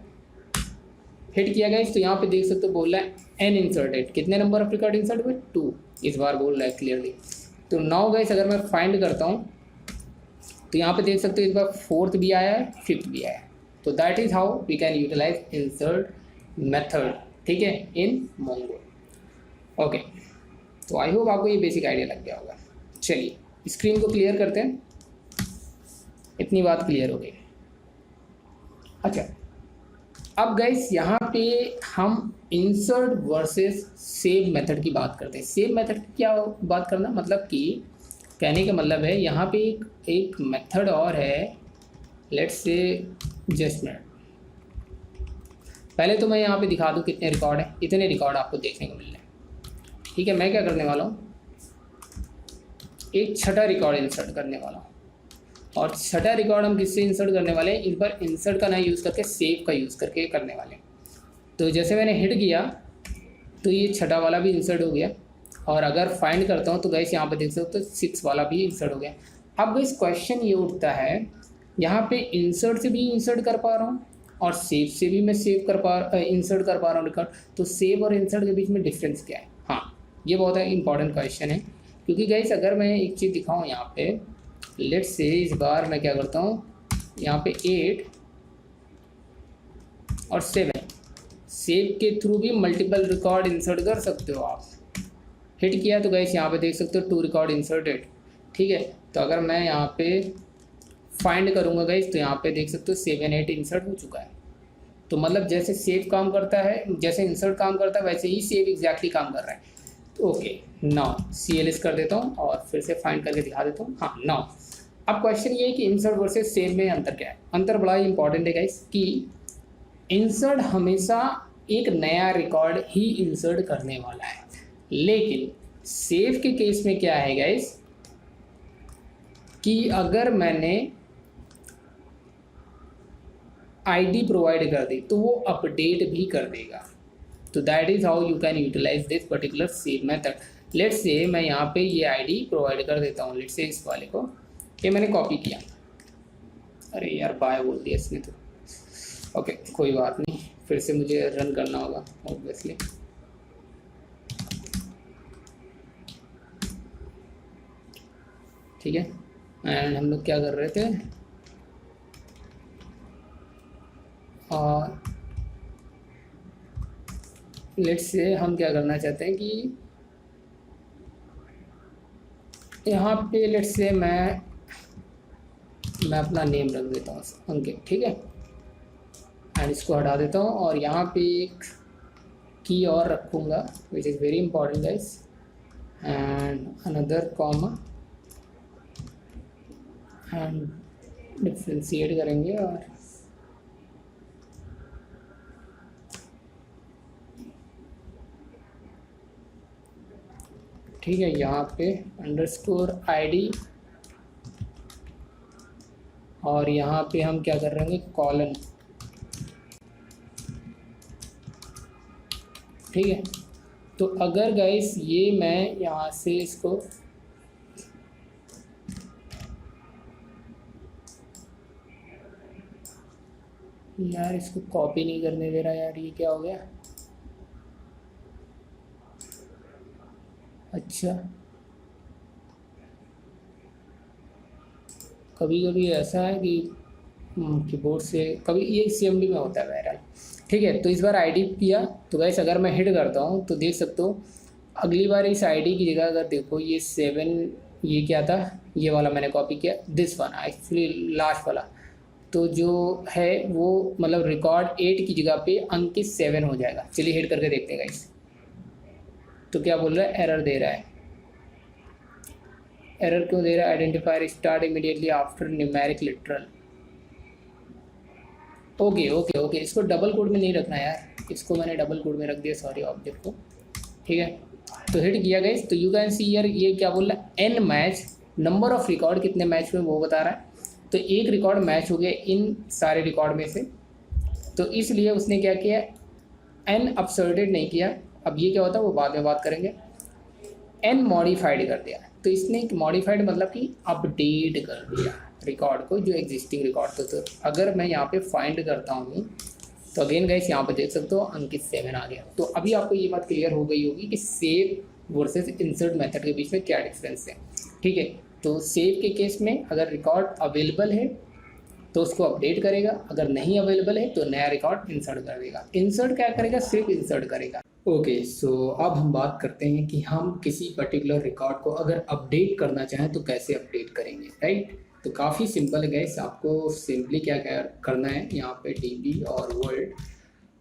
हिट किया गया, तो यहाँ पे देख सकते हो बोल रहा है एन इंसर्टेड, कितने नंबर ऑफ रिकॉर्ड इंसर्ट हुए, 2, इस बार बोल रहा है क्लियरली। तो नाउ गाइस अगर मैं फाइंड करता हूँ तो यहाँ पे देख सकते हो इस बार 4th भी आया है, 5th भी आया है। तो that is how we can utilize insert method, ठीक है, इन मोंगो। ओके, तो आई होप आपको ये बेसिक आइडिया लग गया होगा। चलिए स्क्रीन को क्लियर करते हैं, इतनी बात क्लियर हो गई। अच्छा अब गाइस यहाँ पे हम इंसर्ट वर्सेस सेव मेथड की बात करते हैं। सेव मेथड की क्या बात करना, मतलब कि कहने का मतलब है यहाँ पे एक मेथड और है, लेट्स से जस्ट मिनट, पहले तो मैं यहाँ पे दिखा दूँ कितने रिकॉर्ड हैं, इतने रिकॉर्ड आपको देखने को मिल रहे हैं, ठीक है। मैं क्या करने वाला हूँ, एक छठा रिकॉर्ड इंसर्ट करने वाला हूँ, और छठा रिकॉर्ड हम किससे इंसर्ट करने वाले हैं, इस बार इंसर्ट का ना यूज़ करके सेव का यूज़ करके करने वाले हैं। तो जैसे मैंने हिट किया तो ये छठा वाला भी इंसर्ट हो गया, और अगर फाइंड करता हूँ तो गाइस यहाँ पे देख सकते हो तो 6 वाला भी इंसर्ट हो गया। अब गाइस क्वेश्चन ये उठता है, यहाँ पे इंसर्ट से भी इंसर्ट कर पा रहा हूँ और सेव से भी मैं इंसर्ट कर पा रहा हूँ रिकॉर्ड, तो सेव और इंसर्ट के बीच में डिफरेंस क्या है। हाँ ये बहुत इंपॉर्टेंट क्वेश्चन है, क्योंकि गाइस अगर मैं एक चीज़ दिखाऊँ यहाँ पे, लेट्स से इस बार मैं क्या करता हूँ, यहाँ पे 8 और 7 सेव के थ्रू भी मल्टीपल रिकॉर्ड इंसर्ट कर सकते हो आप। हिट किया तो गाइस यहाँ पे देख सकते हो 2 रिकॉर्ड इंसर्टेड, ठीक है। तो अगर मैं यहाँ पे फाइंड करूँगा गाइस तो यहाँ पे देख सकते हो 7 8 इंसर्ट हो चुका है। तो मतलब जैसे सेव काम करता है, जैसे इंसर्ट काम करता है, वैसे ही सेव एग्जैक्टली काम कर रहा है। तो ओके नाउ CLS कर देता हूँ और फिर से फाइंड करके दिखा देता हूँ। हाँ नाउ अब क्वेश्चन ये है कि इंसर्ट वर्सेस सेव में अंतर क्या है। अंतर बड़ा ही इंपॉर्टेंट है गाइस कि इंसर्ट हमेशा एक नया रिकॉर्ड ही इंसर्ट करने वाला है, लेकिन सेव के केस में क्या है गाइस कि अगर मैंने आईडी प्रोवाइड कर दी तो वो अपडेट भी कर देगा। तो that is how you can utilize this particular save method. Let's say मैं यहाँ पे ये आईडी प्रोवाइड कर देता हूँ, लेट्स से इस वाले को, ये मैंने कॉपी किया। अरे यार बाय बोल दिया इसने तो, ओके कोई बात नहीं, फिर से मुझे रन करना होगा ऑब्वियसली। ठीक है, एंड हम लोग क्या कर रहे थे, और लेट्स से हम क्या करना चाहते हैं कि यहाँ पे लेट्स से मैं अपना नेम रख देता हूँ अंकित, ठीक है, एंड इसको हटा देता हूँ और यहाँ पे एक की और रखूँगा which is very important guys, and another comma and differentiate करेंगे और ठीक है, यहाँ पे अंडरस्कोर आईडी और यहाँ पे हम क्या कर रहे हैं, कॉलन। ठीक है, तो अगर गाइस ये मैं यहाँ से इसको यार इसको कॉपी नहीं करने दे रहा यार, ये क्या हो गया। अच्छा कभी कभी ऐसा है कि कीबोर्ड से कभी ये CMD में होता है बहरहाल। ठीक है, तो इस बार आईडी किया तो गाइस अगर मैं हिट करता हूँ तो देख सकते हो अगली बार इस आईडी की जगह अगर देखो ये 7, ये क्या था, ये वाला मैंने कॉपी किया, दिस वन एक्चुअली लास्ट वाला, तो जो है वो मतलब रिकॉर्ड 8 की जगह पे अंकित 7 हो जाएगा। चलिए हिट करके देखते हैं गाइस, तो क्या बोल रहा है, एरर दे रहा है। एरर क्यों दे रहा है, identifier start immediately after numeric literal. Okay okay okay, इसको डबल कोड में नहीं रखना यार, इसको मैंने डबल कोड में रख दिया, सॉरी ऑब्जेक्ट को। ठीक है, तो हिट किया गाइस, तो यू कैन सी यार ये क्या बोल रहा है, n match, number of record कितने मैच हुए वो बता रहा है। तो एक रिकॉर्ड मैच हो गया इन सारे रिकॉर्ड में से, तो इसलिए उसने क्या किया, एन अपसर्टेड नहीं किया। अब ये क्या होता है वो बाद में बात करेंगे। एन मॉडिफाइड कर दिया, तो इसने मॉडिफाइड मतलब कि अपडेट कर दिया रिकॉर्ड को, जो एग्जिस्टिंग रिकॉर्ड था। तो अगर मैं यहाँ पे फाइंड करता हूँ तो अगेन गाइस यहाँ पे देख सकते हो अंकित 7 आ गया। तो अभी आपको ये बात क्लियर हो गई होगी कि सेव वर्सेस इंसर्ट मेथड के बीच में क्या डिफरेंस है। ठीक है, तो सेव के केस में अगर रिकॉर्ड अवेलेबल है तो उसको अपडेट करेगा, अगर नहीं अवेलेबल है तो नया रिकॉर्ड इंसर्ट कर देगा। इंसर्ट क्या करेगा, सिर्फ इंसर्ट करेगा। ओके, सो अब हम बात करते हैं कि हम किसी पर्टिकुलर रिकॉर्ड को अगर अपडेट करना चाहें तो कैसे अपडेट करेंगे, राइट। तो काफ़ी सिंपल है गाइस, आपको सिंपली क्या करना है, यहाँ पे db और वर्ल्ड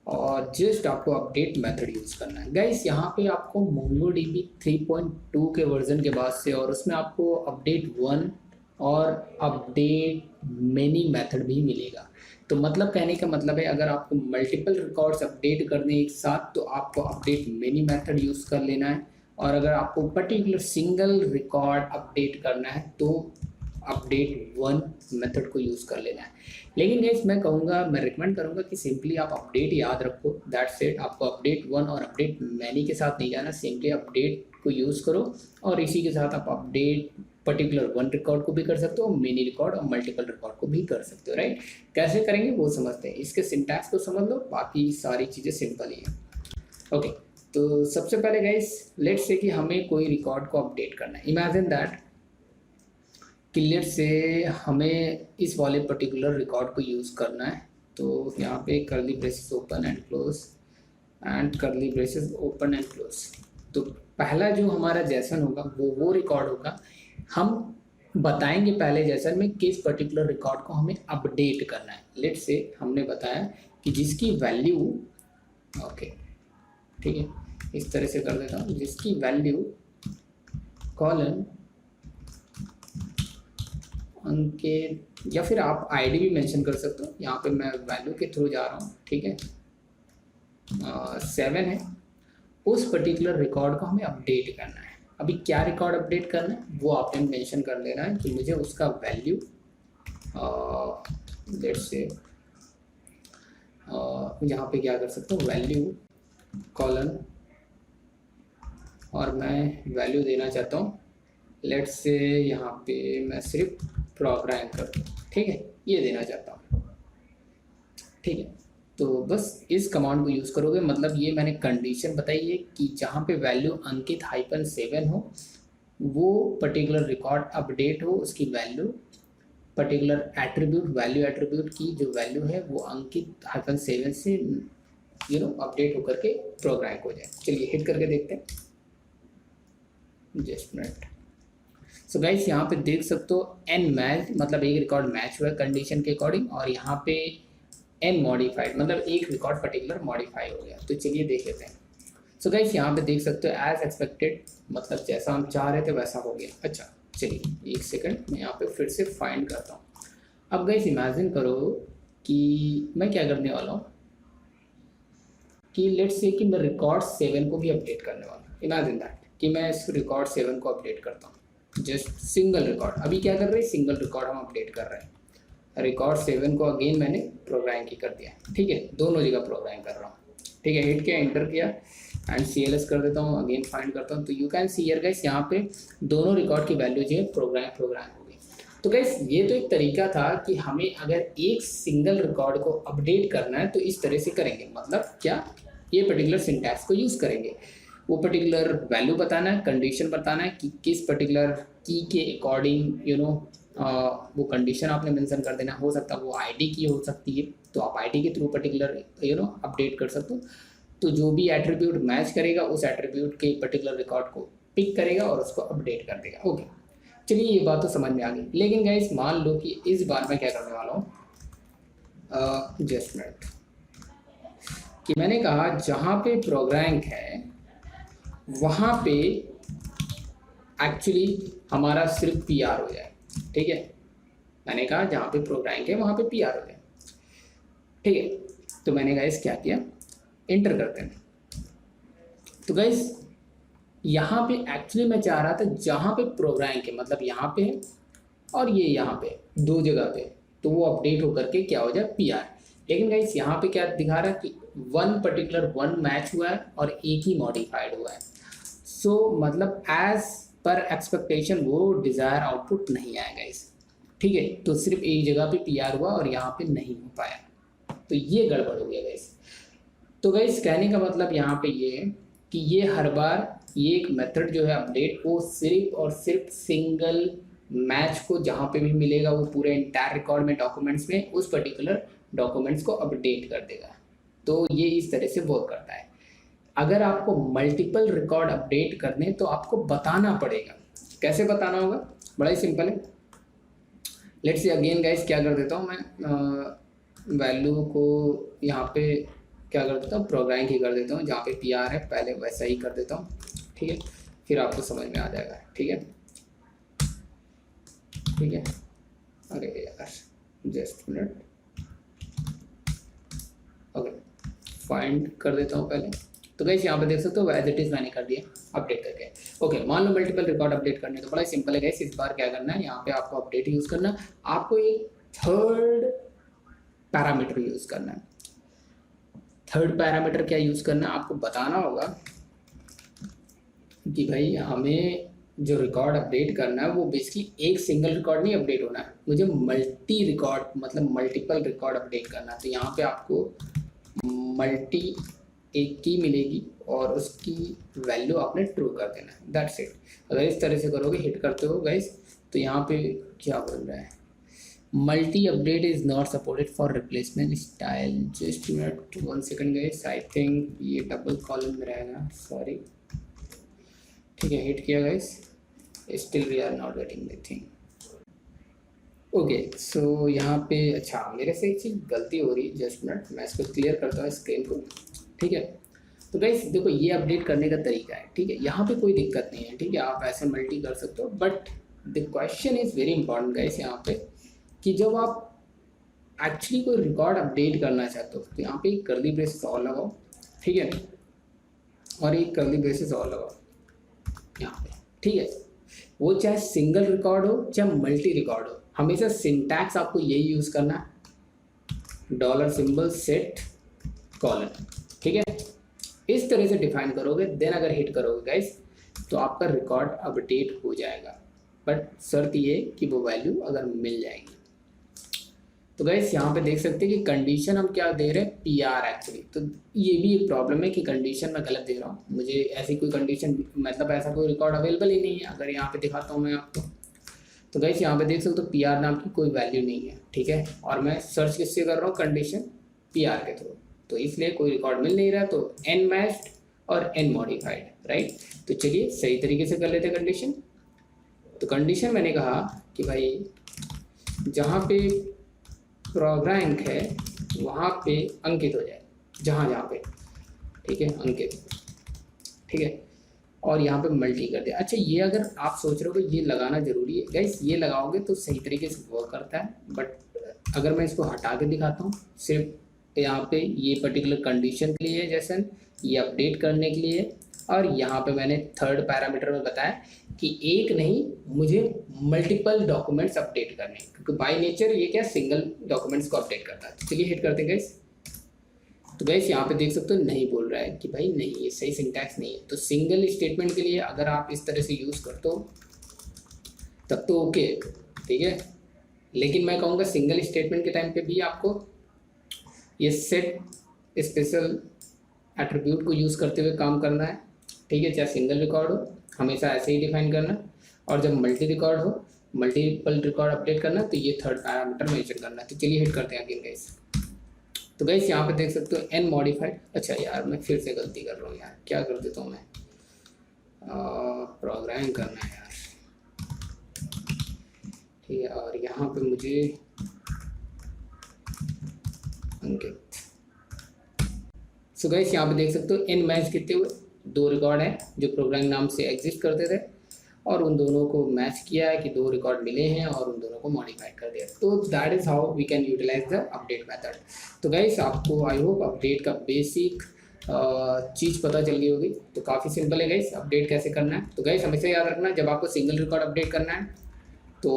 और जस्ट आपको अपडेट मेथड यूज़ करना है गाइस। यहाँ पे आपको MongoDB 3.2 के वर्जन के बाद से और उसमें आपको अपडेट 1 और अपडेट मेनी मेथड भी मिलेगा। तो मतलब कहने का मतलब है अगर आपको मल्टीपल रिकॉर्ड्स अपडेट करने एक साथ तो आपको अपडेट मेनी मेथड यूज़ कर लेना है, और अगर आपको पर्टिकुलर सिंगल रिकॉर्ड अपडेट करना है तो अपडेट 1 मेथड को यूज़ कर लेना है। लेकिन गाइस मैं कहूँगा, मैं रिकमेंड करूँगा कि सिंपली आप अपडेट याद रखो, दैट्स इट। आपको अपडेट 1 और अपडेट मैनी के साथ नहीं जाना, सिंपली अपडेट को यूज़ करो और इसी के साथ आप अपडेट पर्टिकुलर 1 रिकॉर्ड को भी कर सकते हो, मिनी रिकॉर्ड और मल्टीपल रिकॉर्ड को भी कर सकते हो, राइट। कैसे करेंगे वो समझते हैं, इसके सिंटैक्स को समझ लो, बाकी सारी चीज़ें सिंपल ही हैं। ओके, तो सबसे पहले गाइस लेट्स से कि हमें कोई रिकॉर्ड को अपडेट करना है। इमेजिन दैट कि लेट्स से हमें इस वाले पर्टिकुलर रिकॉर्ड को यूज़ करना है। तो यहाँ पे curly braces open and close and curly braces open and close. तो पहला जो हमारा जेसन होगा वो रिकॉर्ड होगा। हम बताएंगे पहले जेसन में किस पर्टिकुलर रिकॉर्ड को हमें अपडेट करना है। लेट्स से हमने बताया कि जिसकी वैल्यू, ओके ठीक है, इस तरह से कर देता हूँ, जिसकी वैल्यू कॉलन अंकित, या फिर आप आईडी भी मेंशन कर सकते हो, यहाँ पे मैं वैल्यू के थ्रू जा रहा हूँ, ठीक है, 7 है। उस पर्टिकुलर रिकॉर्ड को हमें अपडेट करना है। अभी क्या रिकॉर्ड अपडेट करना है वो आपने मेंशन कर देना है कि मुझे उसका वैल्यू लेट्स से यहाँ पे क्या कर सकते हो, वैल्यू कॉलन और मैं वैल्यू देना चाहता हूँ, लेट्स से यहाँ पे मैं सिर्फ प्रोग्राम कर दूँ, ठीक है, ये देना चाहता हूँ, ठीक है। तो बस इस कमांड को यूज़ करोगे, मतलब ये मैंने कंडीशन बताई है कि जहाँ पे वैल्यू अंकित -7 हो वो पर्टिकुलर रिकॉर्ड अपडेट हो, उसकी value particular attribute value attribute की जो वैल्यू है वो अंकित -7 से अपडेट होकर के प्रोग्राम हो जाए। चलिए हिट करके देखते हैं, जस्ट मिनट। सो गाइस यहाँ पे देख सकते हो एन मैच, मतलब एक रिकॉर्ड मैच हुआ है कंडीशन के अकॉर्डिंग, और यहाँ पे एन मॉडिफाइड, मतलब एक रिकॉर्ड पर्टिकुलर मॉडिफाई हो गया। तो चलिए देख लेते हैं। सो गाइस यहाँ पे देख सकते हो एज एक्सपेक्टेड, मतलब जैसा हम चाह रहे थे वैसा हो गया। अच्छा चलिए एक सेकंड, मैं यहाँ पे फिर से फाइंड करता हूँ। अब गाइस इमेजिन करो कि मैं क्या करने वाला हूँ कि लेट्स से कि मैं रिकॉर्ड 7 को भी अपडेट करने वाला हूँ। इमेजिन दैट कि मैं इस रिकॉर्ड 7 को अपडेट करता हूँ, जस्ट सिंगल रिकॉर्ड। अभी क्या कर रहे हैं, सिंगल रिकॉर्ड हम अपडेट कर रहे हैं। रिकॉर्ड 7 को अगेन मैंने प्रोग्राम की कर दिया, ठीक है, दोनों जगह प्रोग्राम कर रहा हूँ, ठीक है। हिट किया, एंटर किया एंड CLS कर देता हूँ, अगेन फाइंड करता हूँ। तो you can see here guys यहाँ पे दोनों रिकॉर्ड की वैल्यू जो है प्रोग्राम हो गई। तो गाइस ये तो एक तरीका था कि हमें अगर एक सिंगल रिकॉर्ड को अपडेट करना है तो इस तरह से करेंगे, मतलब क्या, ये पर्टिकुलर सिंटैक्स को यूज़ करेंगे। वो पर्टिकुलर वैल्यू बताना है, कंडीशन बताना है कि किस पर्टिकुलर की के अकॉर्डिंग वो कंडीशन आपने मेंशन कर देना। हो सकता है वो आईडी की हो सकती है, तो आप आईडी के थ्रू पर्टिकुलर अपडेट कर सकते हो। तो जो भी एट्रीब्यूट मैच करेगा उस एट्रीब्यूट के पर्टिकुलर रिकॉर्ड को पिक करेगा और उसको अपडेट कर देगा। ओके चलिए ये बात तो समझ में आ गई। लेकिन गाइस मान लो कि इस बार मैं क्या करने वाला हूँ, जस्ट मिनट, कि मैंने कहा जहाँ पे प्रोग्राम है वहाँ पे एक्चुअली हमारा सिर्फ PR हो जाए, ठीक है। मैंने कहा जहाँ पे प्रोग्राम है वहाँ पे PR हो जाए, ठीक है। तो मैंने गाइस क्या किया, एंटर करते हैं। तो गाइस यहाँ पे एक्चुअली मैं चाह रहा था जहाँ पे प्रोग्राम के, मतलब यहाँ पे है और ये यहाँ पे, दो जगह पे, तो वो अपडेट होकर के क्या हो जाए PR। लेकिन गाइस यहाँ पे क्या दिखा रहा है कि वन मैच हुआ है और एक ही मॉडिफाइड हुआ है। सो मतलब एज पर एक्सपेक्टेशन वो डिज़ायर आउटपुट नहीं आएगा इस, ठीक है। तो सिर्फ एक जगह पे PR हुआ और यहाँ पे नहीं हो पाया, तो ये गड़बड़ हो गया गाइस। तो गाइस कहने का मतलब यहाँ पे ये है कि ये हर बार ये एक मेथड जो है अपडेट को सिर्फ और सिर्फ सिंगल मैच को जहाँ पे भी मिलेगा वो पूरे इंटायर रिकॉर्ड में डॉक्यूमेंट्स में उस पर्टिकुलर डॉक्यूमेंट्स को अपडेट कर देगा। तो ये इस तरह से वर्क करता है। अगर आपको मल्टीपल रिकॉर्ड अपडेट करने तो आपको बताना पड़ेगा। कैसे बताना होगा, बड़ा ही सिंपल है। लेट्स से अगेन गाइस क्या कर देता हूँ मैं, वैल्यू को यहाँ पे क्या कर देता हूँ, प्रोग्राम की कर देता हूँ, जहाँ पे PR है पहले वैसा ही कर देता हूँ, ठीक है। फिर आपको समझ में आ जाएगा, ठीक है, ठीक है। अरे यार जस्ट मिनट, ओके फाइंड कर देता हूँ पहले। तो गाइस यहाँ पे देख सकते हो एज इट इज़ मैंने कर दिया अपडेट करके। ओके मान लो मल्टीपल रिकॉर्ड अपडेट करने, तो बड़ा सिंपल है गाइस। इस बार क्या करना है, यहाँ पे आपको अपडेट यूज़ करना, आपको एक थर्ड पैरामीटर यूज़ करना है। थर्ड पैरामीटर क्या यूज़ करना है, आपको बताना होगा कि भाई हमें जो रिकॉर्ड अपडेट करना है वो बेसिकली एक सिंगल रिकॉर्ड नहीं अपडेट होना है, मुझे मल्टी रिकॉर्ड मतलब मल्टीपल रिकॉर्ड अपडेट करना है। तो यहाँ पे आपको मल्टी एक की मिलेगी और उसकी वैल्यू आपने ट्रू कर देना है, दैट्स इट। अगर इस तरह से करोगे, हिट करते हो गाइस, तो यहाँ पे क्या बोल रहा है, multi update is not supported for replacement style. Just minute 1 second guys, I think ये डबल कॉलम में रहेगा, सॉरी, ठीक है। हिट किया guys, still we are not getting the thing. Okay so यहाँ पे अच्छा मेरे से एक चीज़ गलती हो रही, जस्ट मिनट मैं इसको क्लियर करता हूँ स्क्रीन को, ठीक है। तो गाइस देखो ये अपडेट करने का तरीका है, ठीक है, यहाँ पे कोई दिक्कत नहीं है, ठीक है, आप ऐसे मल्टी कर सकते हो। But the question is very important guys यहाँ पे कि जब आप एक्चुअली कोई रिकॉर्ड अपडेट करना चाहते हो तो यहाँ पे एक कर्ली ब्रेसेस और लगाओ, ठीक है, और एक कर्ली ब्रेसेस और लगाओ यहाँ पे, ठीक है। वो चाहे सिंगल रिकॉर्ड हो चाहे मल्टी रिकॉर्ड हो, हमेशा सिंटैक्स आपको यही यूज़ करना है, $सिंबल सेट कॉलन, ठीक है। इस तरह से डिफाइन करोगे, देन अगर हिट करोगे गाइस तो आपका रिकॉर्ड अपडेट हो जाएगा, बट शर्त ये कि वो वैल्यू अगर मिल जाएगी। तो गाइस यहाँ पे देख सकते हैं कि कंडीशन हम क्या दे रहे हैं, PR एक्चुअली। तो ये भी एक प्रॉब्लम है कि कंडीशन मैं गलत दे रहा हूँ, मुझे ऐसी कोई कंडीशन मतलब ऐसा कोई रिकॉर्ड अवेलेबल ही नहीं है। अगर यहाँ पे दिखाता हूँ मैं आपको, तो गाइस यहाँ पे देख सकते हो PR नाम की कोई वैल्यू नहीं है, ठीक है। और मैं सर्च किससे कर रहा हूँ, कंडीशन PR के थ्रू, तो इसलिए कोई रिकॉर्ड मिल नहीं रहा। तो n मैच्ड और n मॉडिफाइड, राइट। तो चलिए सही तरीके से कर लेते कंडीशन। तो कंडीशन मैंने कहा कि भाई जहाँ पे प्रोग्राम है वहाँ पे अंकित हो जाए, जहाँ पे, ठीक है, अंकित, ठीक है। और यहाँ पे मल्टी कर दिया। अच्छा, ये अगर आप सोच रहे हो कि ये लगाना जरूरी है गाइस, ये लगाओगे तो सही तरीके से वर्क करता है। बट अगर मैं इसको हटा के दिखाता हूँ, सिर्फ यहाँ पे ये पर्टिकुलर कंडीशन के लिए जैसन ये अपडेट करने के लिए, और यहाँ पे मैंने थर्ड पैरामीटर में बताया कि एक नहीं, मुझे मल्टीपल डॉक्यूमेंट्स अपडेट करने, क्योंकि बाय नेचर ये क्या सिंगल डॉक्यूमेंट्स को अपडेट करता है। तो चलिए हिट करते हैं गाइस। तो गाइस यहाँ पे देख सकते हो नहीं बोल रहा है कि भाई नहीं, ये सही सिंटैक्स नहीं है। तो सिंगल स्टेटमेंट के लिए अगर आप इस तरह से यूज़ करते हो तब तो ओके, ठीक है। लेकिन मैं कहूँगा सिंगल स्टेटमेंट के टाइम पे भी आपको ये सेट स्पेशल एट्रीब्यूट को यूज़ करते हुए काम करना है, ठीक है। चाहे सिंगल रिकॉर्ड हो, हमेशा ऐसे ही डिफाइन करना, और जब मल्टी रिकॉर्ड हो, मल्टीपल रिकॉर्ड अपडेट करना, तो ये थर्ड पैरामीटर मेंशन करना। तो चलिए हिट करते हैं अगेन गाइस। तो गाइस यहाँ पे देख सकते हो n मॉडिफाइड। अच्छा यार, मैं फिर से गलती कर रहा हूँ यार, क्या कर देता हूँ मैं, प्रोग्राम करना है यार, ठीक है। और यहाँ पे मुझे अंकित। सो गाइस यहाँ पे देख सकते हो n मैच कितने हुए, 2 रिकॉर्ड हैं जो प्रोग्राम नाम से एग्जिस्ट करते थे, और उन दोनों को मैच किया है कि 2 रिकॉर्ड मिले हैं और उन दोनों को मॉडिफाई कर दिया। तो that is how we can utilize the update method. तो गाइस आपको आई होप अपडेट का बेसिक चीज़ पता चल गई होगी। तो काफ़ी सिंपल है गाइस अपडेट कैसे करना है। तो गाइस हमेशा याद रखना, जब आपको सिंगल रिकॉर्ड अपडेट करना है तो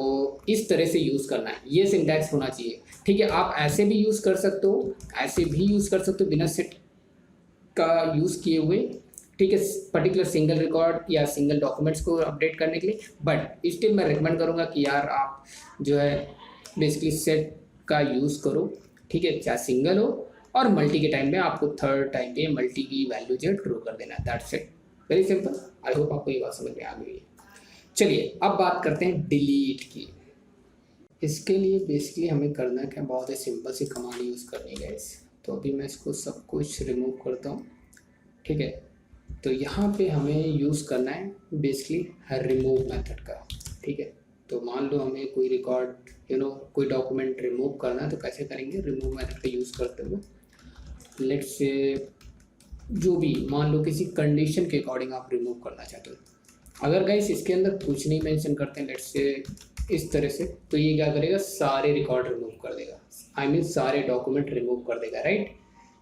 इस तरह से यूज़ करना है, ये सिंटैक्स होना चाहिए, ठीक है। आप ऐसे भी यूज़ कर सकते हो, ऐसे भी यूज़ कर सकते हो बिना सेट का यूज़ किए हुए, ठीक है, पर्टिकुलर सिंगल रिकॉर्ड या सिंगल डॉक्यूमेंट्स को अपडेट करने के लिए। बट स्टिल मैं रिकमेंड करूँगा कि यार आप जो है बेसिकली सेट का यूज़ करो, ठीक है, चाहे सिंगल हो, और मल्टी के टाइम में आपको थर्ड टाइम पे मल्टी की वैल्यू जो है ट्रू कर देना है। That's it, very simple. I hope आपको ये बात समझ में आ गई है। चलिए अब बात करते हैं डिलीट की। इसके लिए बेसिकली हमें करना क्या, बहुत ही सिंपल सी कमांड यूज़ करनी है गाइस। तो अभी मैं इसको सब कुछ रिमूव करता हूँ, ठीक है। तो यहाँ पे हमें यूज़ करना है बेसिकली रिमूव मेथड का, ठीक है। तो मान लो हमें कोई रिकॉर्ड कोई डॉक्यूमेंट रिमूव करना है, तो कैसे करेंगे, रिमूव मेथड का यूज़ करते हुए लेट्स से जो भी मान लो किसी कंडीशन के अकॉर्डिंग आप रिमूव करना चाहते हो। अगर गाइस इसके अंदर कुछ नहीं मेंशन करते हैं लेट्स से इस तरह से, तो ये क्या करेगा, सारे रिकॉर्ड रिमूव कर देगा, आई मीन सारे डॉक्यूमेंट रिमूव कर देगा, राइट।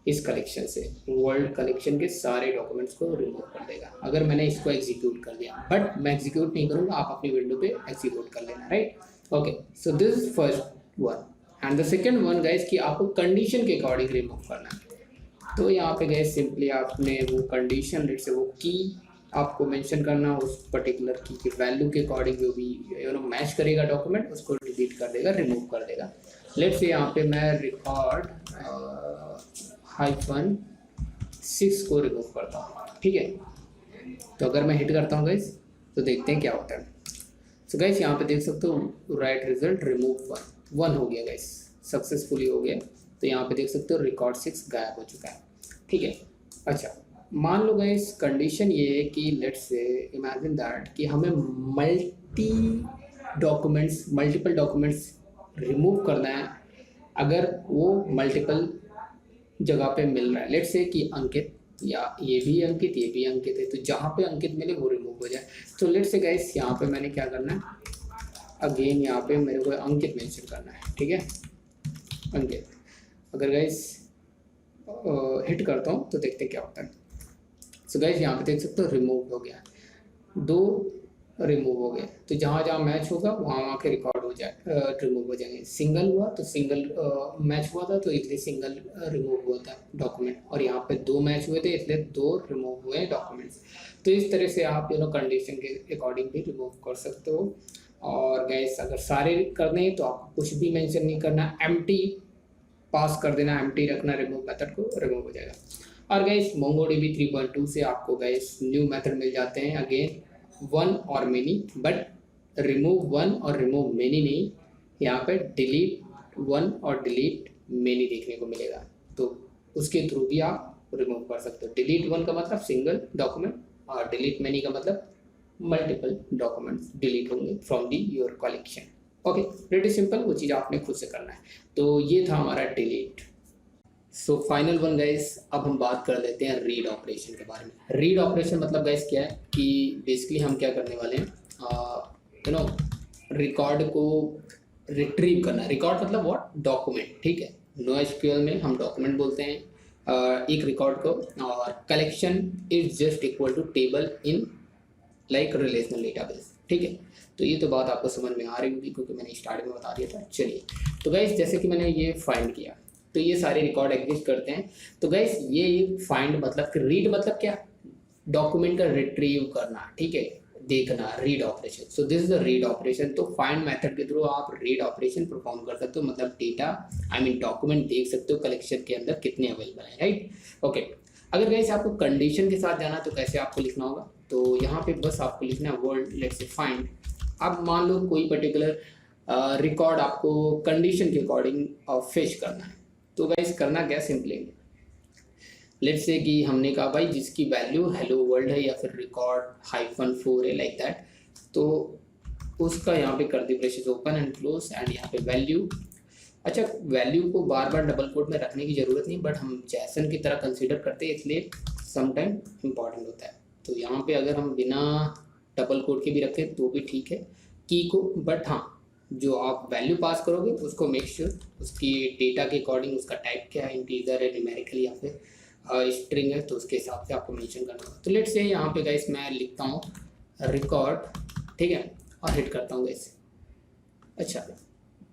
इस कलेक्शन से, वर्ल्ड कलेक्शन के सारे डॉक्यूमेंट्स को रिमूव कर देगा अगर मैंने इसको एग्जीक्यूट कर दिया। बट मैं एग्जीक्यूट नहीं करूँगा, आप अपनी विंडो पे एग्जीक्यूट कर लेना, right. Okay, so this is first one. And the second one guys कि आपको कंडीशन के अकॉर्डिंग रिमूव करना है। तो यहाँ पे गाइस सिंपली आपने वो कंडीशन लेट से वो की आपको मेंशन करना, उस पर्टिकुलर की के वैल्यू के अकॉर्डिंग जो भी मैच करेगा डॉक्यूमेंट, उसको डिलीट कर देगा, रिमूव कर देगा। लेट्स से यहाँ पे मैं रिकॉर्ड -6 को रिमूव करता हूँ, ठीक है। तो अगर मैं हिट करता हूँ गाइस तो देखते हैं क्या होता है। सो गाइस यहाँ पे देख सकते हो राइट रिजल्ट रिमूव 1 हो गया गाइस, सक्सेसफुली हो गया। तो यहाँ पे देख सकते हो रिकॉर्ड 6 गायब हो चुका है, ठीक है। अच्छा, मान लो गाइस कंडीशन ये है कि लेट्स से इमेजिन दैट कि हमें मल्टीपल डॉक्यूमेंट्स रिमूव करना है, अगर वो मल्टीपल जगह पे मिल रहा है। लेट्स से कि अंकित, या ये भी अंकित ये भी अंकित है, तो जहाँ पे अंकित मिले वो रिमूव हो जाए। तो लेट्स से गाइस यहाँ पे मैंने क्या करना है, अगेन यहाँ पे मेरे को अंकित मेंशन करना है, ठीक है, अंकित। अगर गाइस हिट करता हूँ तो देखते क्या होता है। सो गाइस यहाँ पे देख सकते हो रिमूव हो गया, 2 रिमूव हो गए। तो जहाँ जहाँ मैच होगा वहाँ वहाँ के रिकॉर्ड हो जाए रिमूव हो जाएंगे। सिंगल हुआ तो सिंगल मैच हुआ था तो इसलिए सिंगल रिमूव हुआ था डॉक्यूमेंट, और यहाँ पे 2 मैच हुए थे इसलिए 2 रिमूव हुए डॉक्यूमेंट्स। तो इस तरह से आप कंडीशन के अकॉर्डिंग भी रिमूव कर सकते हो। और गैस अगर सारे करने हैं तो आपको कुछ भी मेंशन नहीं करना, एम्प्टी पास कर देना, एम्प्टी रखना रिमूव मेथड को, रिमूव हो जाएगा। और गैस MongoDB 3.2 से आपको गैस न्यू मेथड मिल जाते हैं, अगेन वन और मेनी, बट रिमूव वन और रिमूव मेनी नहीं, यहाँ पे डिलीट वन और डिलीट मेनी देखने को मिलेगा। तो उसके थ्रू भी आप रिमूव कर सकते हो। डिलीट वन का मतलब सिंगल डॉक्यूमेंट और डिलीट मेनी का मतलब मल्टीपल डॉक्यूमेंट्स डिलीट होंगे from the your collection. Okay, pretty simple, वो चीज़ आपने खुद से करना है। तो ये था हमारा delete. So final one guys, अब हम बात कर लेते हैं रीड ऑपरेशन के बारे में। रीड ऑपरेशन मतलब गाइस क्या है कि बेसिकली हम क्या करने वाले हैं, रिकॉर्ड को रिट्रीव करना। रिकॉर्ड मतलब व्हाट, डॉक्यूमेंट, ठीक है। NoSQL में हम डॉक्यूमेंट बोलते हैं एक रिकॉर्ड को, और collection is just equal to table in like relational database, ठीक है। तो ये तो बात आपको समझ में आ रही होगी क्योंकि मैंने स्टार्टिंग में बता दिया था। चलिए, तो गाइस जैसे कि मैंने ये फाइंड किया तो ये सारे रिकॉर्ड एग्जिस्ट करते हैं। तो गाइस ये फाइंड मतलब कि रीड मतलब क्या, डॉक्यूमेंट का रिट्रीव करना, ठीक है, देखना, read operation. So this is the read operation. तो फाइंड मेथड के थ्रू आप रीड ऑपरेशन परफॉर्म कर सकते हो, मतलब डेटा आई मीन डॉक्यूमेंट देख सकते हो कलेक्शन के अंदर कितने अवेलेबल है, राइट। ओके, अगर गाइस आपको कंडीशन के साथ जाना तो कैसे आपको लिखना होगा, तो यहाँ पे बस आपको लिखना है वर्ड लेट्स से फाइंड। अब मान लो कोई पर्टिकुलर रिकॉर्ड आपको कंडीशन के अकॉर्डिंग फिश करना है। तो गाइस करना क्या, सिंपली लेट्स से कि हमने कहा भाई जिसकी वैल्यू हेलो वर्ल्ड है या फिर रिकॉर्ड -4 है लाइक दैट, तो उसका यहाँ पे कर दी braces open and close and यहाँ पे वैल्यू। अच्छा, वैल्यू को बार बार डबल कोट में रखने की ज़रूरत नहीं, बट हम जैसन की तरह कंसीडर करते हैं इसलिए समटाइम इम्पॉर्टेंट होता है। तो यहाँ पे अगर हम बिना डबल कोट के भी रखें तो भी ठीक है की को, बट हाँ जो आप वैल्यू पास करोगे उसको मेक श्योर उसकी डेटा के अकॉर्डिंग उसका टाइप क्या है, इंटीजर है, न्यूमेरिकल या फिर स्ट्रिंग है, तो उसके हिसाब से आपको मेंशन करना होगा। तो लेट्स से यहाँ पे गाइस मैं लिखता हूँ रिकॉर्ड, ठीक है, और हिट करता हूँ गाइस। अच्छा,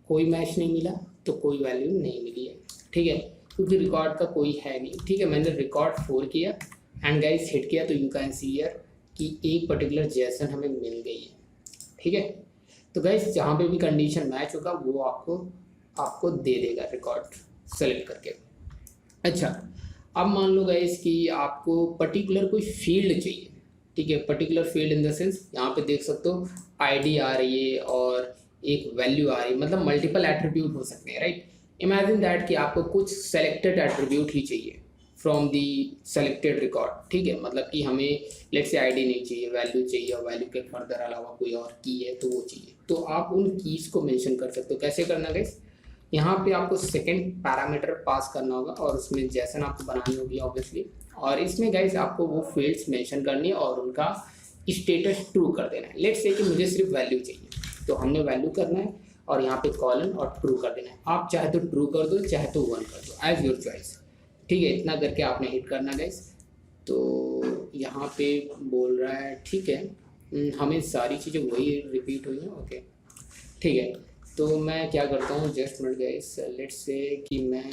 कोई मैच नहीं मिला तो कोई वैल्यू नहीं मिली है, ठीक है, क्योंकि रिकॉर्ड का कोई है नहीं, ठीक है। मैंने रिकॉर्ड 4 किया एंड गाइस हिट किया तो यू कैन सी हियर कि एक पर्टिकुलर जेसन हमें मिल गई है, ठीक है। तो गाइस जहाँ पे भी कंडीशन मैच होगा वो आपको दे देगा रिकॉर्ड सेलेक्ट करके। अच्छा, अब मान लो गाइस कि आपको पर्टिकुलर कोई फील्ड चाहिए, ठीक है, particular field in the sense यहाँ पे देख सकते हो आईडी आ रही है और एक वैल्यू आ रही है, मतलब मल्टीपल एट्रीब्यूट हो सकते हैं, राइट। इमेजिन दैट कि आपको कुछ सेलेक्टेड एट्रीब्यूट ही चाहिए फ्रॉम दी सेलेक्टेड रिकॉर्ड, ठीक है, मतलब कि हमें लेट्स से आईडी नहीं चाहिए, वैल्यू चाहिए, और वैल्यू के फर्दर अलावा कोई और की है तो वो चाहिए। तो आप उन कीज़ को मेंशन कर सकते हो। कैसे करना गाइस, यहाँ पे आपको सेकंड पैरामीटर पास करना होगा और उसमें जैसन आपको बनानी होगी ऑब्वियसली, और इसमें गाइस आपको वो फील्ड्स मेंशन करनी है और उनका स्टेटस ट्रू कर देना है। लेट्स से कि मुझे सिर्फ वैल्यू चाहिए तो हमने वैल्यू करना है और यहाँ पे कॉलन और ट्रू कर देना है। आप चाहे तो ट्रू कर दो चाहे तो 1 कर दो, एज योर चॉइस, ठीक है। इतना करके आपने हिट करना गाइस। तो यहाँ पे बोल रहा है ठीक है, हमें सारी चीज़ें वही रिपीट हुई हैं, ओके ठीक है। तो मैं क्या करता हूँ, just minute guys, let's say कि मैं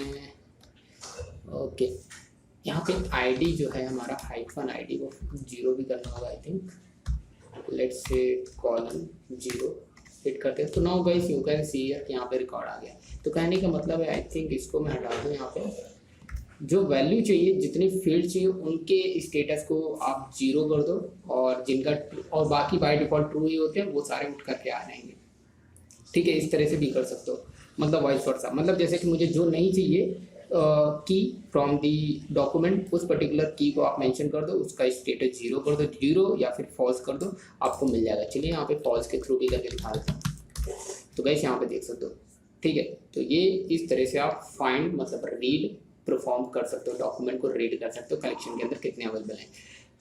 ओके यहाँ पे आईडी जो है हमारा हाइफन आईडी वो 0 भी करना होगा I think. Let's say colon 0 hit करते हैं। तो now guys you can see here कि यहाँ पे रिकॉर्ड आ गया। तो कहने का मतलब है आई थिंक इसको मैं हटा दूँ, यहाँ पे जो वैल्यू चाहिए जितनी फील्ड चाहिए उनके स्टेटस को आप 0 कर दो, और जिनका और बाकी बाय डिफ़ॉल्ट ट्रू ही होते हैं वो सारे उठ करके आ जाएंगे, ठीक है। इस तरह से भी कर सकते हो, मतलब वाइस वर्सा, मतलब जैसे कि मुझे जो नहीं चाहिए की फ्रॉम दी डॉक्यूमेंट उस पर्टिकुलर की को आप मेंशन कर दो, उसका स्टेटस 0 कर दो, 0 या फिर फॉल्स कर दो, आपको मिल जाएगा। चलिए यहाँ पे फॉल्स के थ्रू भी करके दिखा देता हूँ। तो गाइस यहाँ पे देख सकते हो, ठीक है। तो ये इस तरह से आप फाइंड मतलब रीड परफॉर्म कर सकते हो, डॉक्यूमेंट को रीड कर सकते हो कलेक्शन के अंदर कितने अवेलेबल हैं।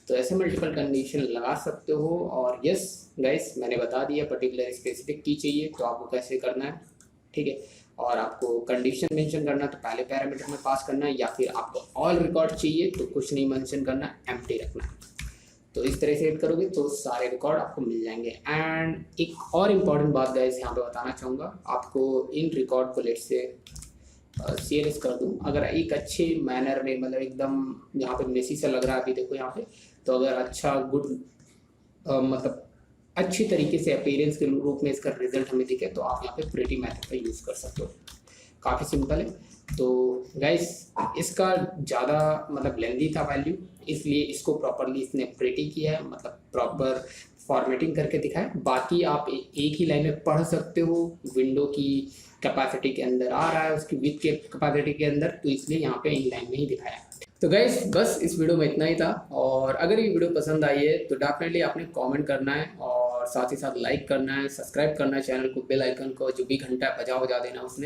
तो ऐसे मल्टीपल कंडीशन लगा सकते हो। और यस गाइस मैंने बता दिया पर्टिकुलर स्पेसिफिक की चाहिए तो आपको कैसे करना है, ठीक है। और आपको कंडीशन मेंशन करना तो पहले पैरामीटर में पास करना है, या फिर आपको ऑल रिकॉर्ड चाहिए तो कुछ नहीं मेंशन करना, एम्प्टी रखना है। तो इस तरह से एड करोगे तो सारे रिकॉर्ड आपको मिल जाएंगे। एंड एक और इम्पॉर्टेंट बात गाइस यहाँ पे बताना चाहूँगा आपको, इन रिकॉर्ड को लेट से सीरियस कर दूँ, अगर एक अच्छे मैनर में, मतलब एकदम यहाँ पे मेसी सा लग रहा है अभी देखो यहाँ पे, तो अगर अच्छा गुड मतलब अच्छी तरीके से अपीयरेंस के रूप में इसका रिजल्ट हमें दिखे तो आप यहाँ पे प्रिटी मेथड का यूज़ कर सकते हो। काफ़ी सिंपल है। तो गाइस इसका ज़्यादा मतलब लेंदी था वैल्यू, इसलिए इसको प्रॉपरली इसने प्रिटी किया है, मतलब प्रॉपर फॉर्मेटिंग करके दिखाया। बाकी आप एक ही लाइन में पढ़ सकते हो, विंडो की कैपेसिटी के अंदर आ रहा है, उसकी विड्थ के कैपेसिटी के अंदर, तो इसलिए यहाँ पे इन लाइन में ही दिखाया। तो गाइस बस इस वीडियो में इतना ही था, और अगर ये वीडियो पसंद आई है तो डेफिनेटली आपने कमेंट करना है, और साथ ही साथ लाइक करना है, सब्सक्राइब करना है चैनल को, बेल आइकन को जो भी घंटा बजा देना उसने।